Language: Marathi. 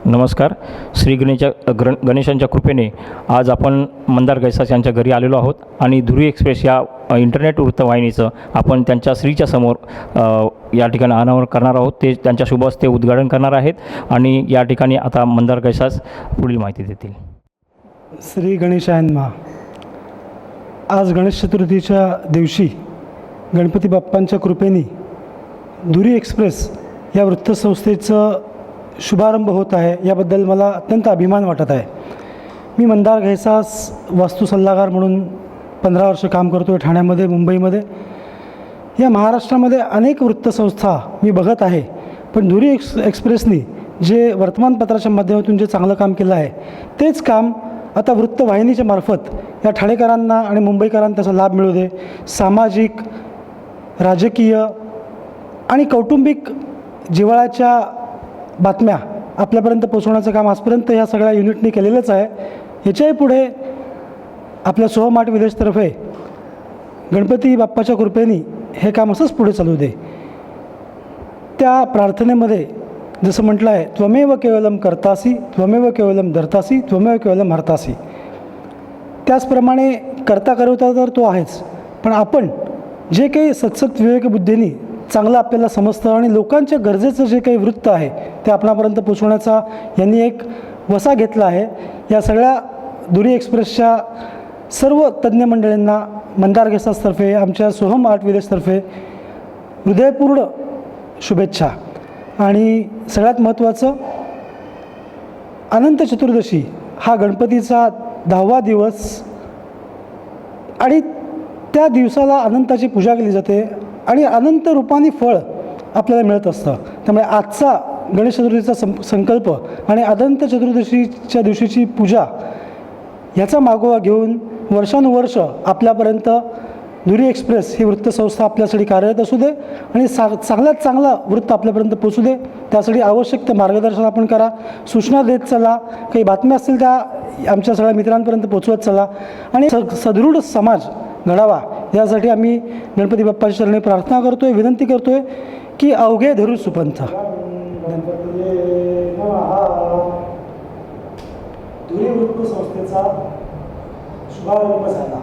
नमस्कार. श्री गणेशांच्या कृपेने आज आपण मंदार गैसास यांच्या घरी आलेलो आहोत आणि धुरी एक्सप्रेस या इंटरनेट वृत्तवाहिनीचं आपण त्यांच्या श्रीच्या समोर या ठिकाणी अनावरण करणार आहोत. ते त्यांच्या शुभ हस्ते उद्घाटन करणार आहेत आणि या ठिकाणी आता मंदार गैसास पुढील माहिती देतील. श्री गणेशायन्मा. आज गणेश चतुर्थीच्या दिवशी गणपती बाप्पांच्या कृपेने धुरी एक्सप्रेस या वृत्तसंस्थेचं शुभारंभ होत आहे. याबद्दल मला अत्यंत अभिमान वाटत आहे. मी मंदार गैसास वास्तू सल्लागार म्हणून 15 वर्ष काम करतो आहे ठाण्यामध्ये, मुंबईमध्ये. या महाराष्ट्रामध्ये अनेक वृत्तसंस्था मी बघत आहे, पण धुरी एक्सप्रेसनी जे वर्तमानपत्राच्या माध्यमातून जे चांगलं काम केलं आहे तेच काम आता वृत्तवाहिनीच्या मार्फत या ठाणेकरांना आणि मुंबईकरांना त्याचा लाभ मिळू दे. सामाजिक, राजकीय आणि कौटुंबिक जिव्हाळ्याच्या बातम्या आपल्यापर्यंत पोहोचवण्याचं काम आजपर्यंत या सगळ्या युनिटनी केलेलंच आहे. याच्याही पुढे आपल्या सोहम आर्ट विलेजतर्फे गणपती बाप्पाच्या कृपेने हे काम असंच पुढे चालू दे. त्या प्रार्थनेमध्ये जसं म्हटलं आहे, त्वमेव केवलम कर्तासी, त्वमेव केवलम धर्तासी, त्वमेव केवलम हर्तासी. त्याचप्रमाणे करता करवता तर तो आहेच, पण आपण जे काही सत्सत विवेक बुद्धीने चांगलं आपल्याला समजतं आणि लोकांच्या गरजेचं जे काही वृत्त आहे ते आपणापर्यंत पोचवण्याचा यांनी एक वसा घेतला आहे. या सगळ्या धुरी एक्सप्रेसच्या सर्व तज्ज्ञ मंडळींना मंदार गैसासतर्फे, आमच्या सोहम आर्ट विलेजतर्फे हृदयपूर्ण शुभेच्छा. आणि सगळ्यात महत्त्वाचं, अनंत चतुर्दशी हा गणपतीचा 10वा दिवस आणि त्या दिवसाला अनंताची पूजा केली जाते आणि अनंत रूपाने फळ आपल्याला मिळत असतं. त्यामुळे आजचा गणेश चतुर्थीचा संकल्प आणि अनंत चतुर्दशीच्या दिवशीची पूजा ह्याचा मागोवा घेऊन वर्षानुवर्ष आपल्यापर्यंत धुरी एक्सप्रेस ही वृत्तसंस्था आपल्यासाठी कार्यरत असू दे आणि चांगल्यात चांगला वृत्त आपल्यापर्यंत पोचू दे. त्यासाठी आवश्यक ते मार्गदर्शन आपण करा, सूचना देत चला, काही बातम्या असतील त्या आमच्या सगळ्या मित्रांपर्यंत पोचवत चला आणि सदृढ समाज घडावा. यासाठी आम्ही गणपती बाप्पाच्या चरणी प्रार्थना करतो आहे, विनंती करतो आहे की अवघे धरू सुपंथ. धुरी वृत्तसंस्थेचा शुभारंभ झाला.